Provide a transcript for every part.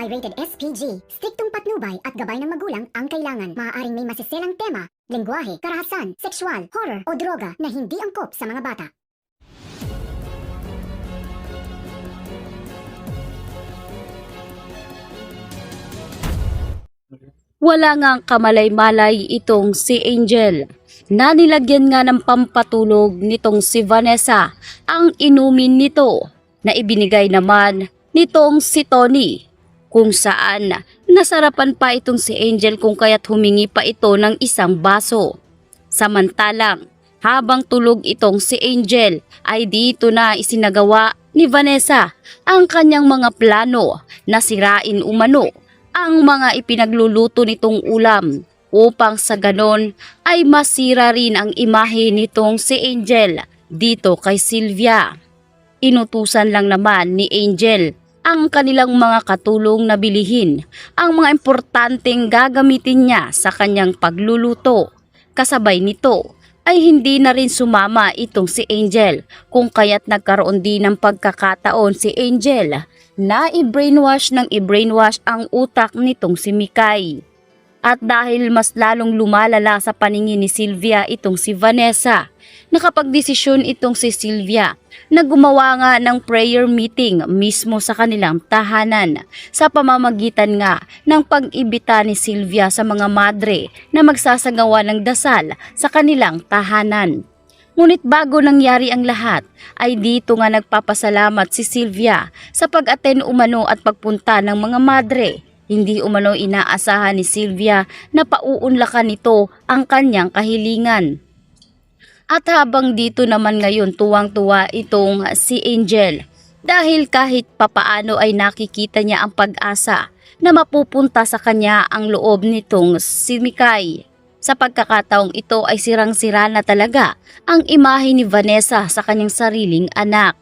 ay rated SPG. Striktong patnubay at gabay ng magulang ang kailangan. Maaaring may masiselang tema, lengguwahe, karahasan, sexual, horror o droga na hindi angkop sa mga bata. Wala ngang kamalay-malay itong si Angel na nilagyan nga ng pampatulog nitong si Vanessa ang inumin nito na ibinigay naman nitong si Tony, kung saan nasarapan pa itong si Angel kung kaya't humingi pa ito ng isang baso. Samantalang habang tulog itong si Angel ay dito na isinagawa ni Vanessa ang kanyang mga plano na sirain umano ang mga ipinagluluto nitong ulam upang sa ganon ay masira rin ang imahe nitong si Angel dito kay Sylvia. Inutusan lang naman ni Angel ang kanilang mga katulong na bilihin ang mga importanteng gagamitin niya sa kanyang pagluluto. Kasabay nito ay hindi na rin sumama itong si Angel kung kaya't nagkaroon din ng pagkakataon si Angel na i-brainwash ng i-brainwash ang utak nitong si Mikay. At dahil mas lalong lumalala sa paningin ni Sylvia itong si Vanessa, nakapagdesisyon itong si Sylvia na gumawa nga ng prayer meeting mismo sa kanilang tahanan sa pamamagitan nga ng pag-ibita ni Sylvia sa mga madre na magsasagawa ng dasal sa kanilang tahanan. Ngunit bago nangyari ang lahat, ay dito nga nagpapasalamat si Sylvia sa pag-attend umano at pagpunta ng mga madre. Hindi umano inaasahan ni Sylvia na pauunlakan nito ang kanyang kahilingan. At habang dito naman ngayon tuwang-tuwa itong si Angel dahil kahit papaano ay nakikita niya ang pag-asa na mapupunta sa kanya ang loob nitong si Mikay. Sa pagkakataong ito ay sirang-sira na talaga ang imahe ni Vanessa sa kanyang sariling anak.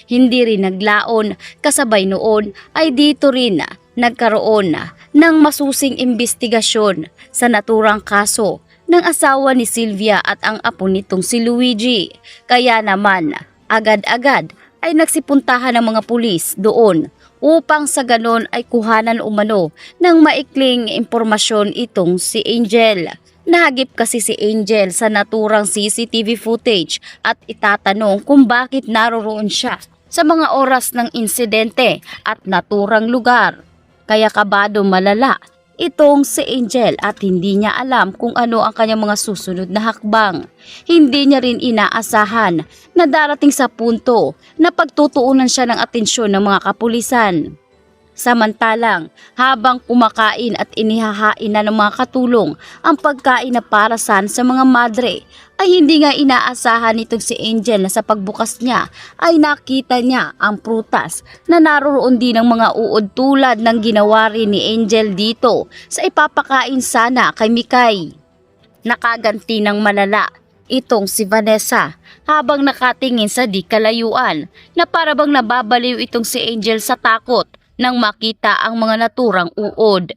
Hindi rin naglaon, kasabay noon ay dito rin nagkaroon ng masusing investigasyon sa naturang kaso ng asawa ni Sylvia at ang apo nitong si Luigi. Kaya naman agad-agad ay nagsipuntahan ng mga pulis doon upang sa ganon ay kuhanan umano ng maikling impormasyon itong si Angel. Nahagip kasi si Angel sa naturang CCTV footage at itatanong kung bakit naroroon siya sa mga oras ng insidente at naturang lugar. Kaya kabado malala itong si Angel at hindi niya alam kung ano ang kanyang mga susunod na hakbang. Hindi niya rin inaasahan na darating sa punto na pagtutuunan siya ng atensyon ng mga kapulisan. Samantalang habang kumakain at inihahain na ng mga katulong ang pagkain na parasan sa mga madre, ay hindi nga inaasahan nitong si Angel na sa pagbukas niya ay nakita niya ang prutas na naroroon din ng mga uod tulad ng ginawa rin ni Angel dito sa ipapakain sana kay Mikay. Nakaganti ng malala itong si Vanessa habang nakatingin sa di kalayuan na parabang nababaliw itong si Angel sa takot nang makita ang mga naturang uod.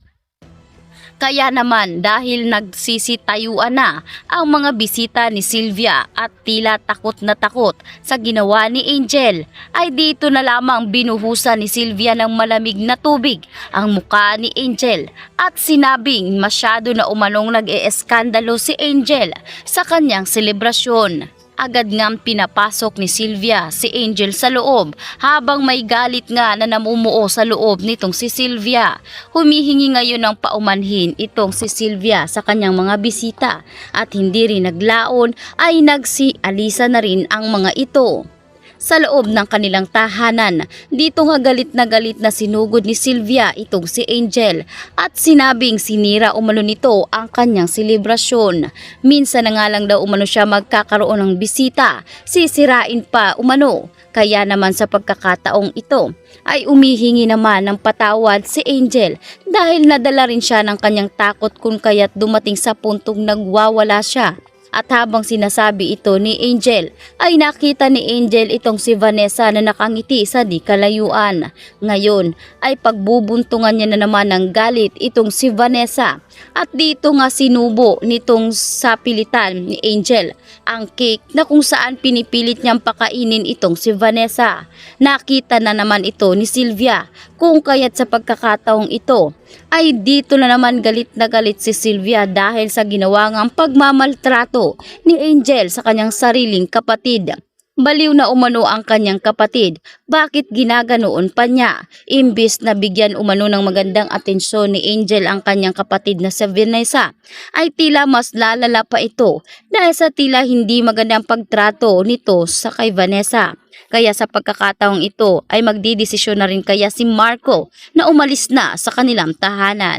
Kaya naman dahil nagsisitayuan na ang mga bisita ni Sylvia at tila takot na takot sa ginawa ni Angel, ay dito na lamang binuhusan ni Sylvia ng malamig na tubig ang mukha ni Angel at sinabing masyado na umanong nag-eeskandalo si Angel sa kanyang selebrasyon. Agad ngam pinapasok ni Sylvia si Angel sa loob habang may galit nga na namumuo sa loob nitong si Sylvia. Humihingi ngayon ng paumanhin itong si Sylvia sa kanyang mga bisita at hindi rin naglaon ay nagsialisa na rin ang mga ito. Sa loob ng kanilang tahanan, dito nga galit na sinugod ni Sylvia itong si Angel at sinabing sinira umano nito ang kanyang selebrasyon. Minsan na nga lang daw umano siya magkakaroon ng bisita, sisirain pa umano. Kaya naman sa pagkakataong ito ay umihingi naman ng patawad si Angel dahil nadala rin siya ng kanyang takot kung kaya't dumating sa puntong nagwawala siya. At habang sinasabi ito ni Angel, ay nakita ni Angel itong si Vanessa na nakangiti sa di kalayuan. Ngayon ay pagbubuntungan niya na naman ng galit itong si Vanessa At dito nga sinubo nitong sa pilitan ni Angel ang cake na kung saan pinipilit niyang pakainin itong si Vanessa. Nakita na naman ito ni Sylvia kung kaya't sa pagkakataong ito ay dito na naman galit na galit si Sylvia dahil sa ginawa ngang pagmamaltrato ni Angel sa kanyang sariling kapatid. Baliw na umano ang kanyang kapatid. Bakit ginaganoon pa niya? Imbis na bigyan umano ng magandang atensyon ni Angel ang kanyang kapatid na si Vanessa, ay tila mas lalala pa ito dahil sa tila hindi magandang pagtrato nito sa kay Vanessa. Kaya sa pagkakataong ito ay magdidesisyon na rin kaya si Marco na umalis na sa kanilang tahanan.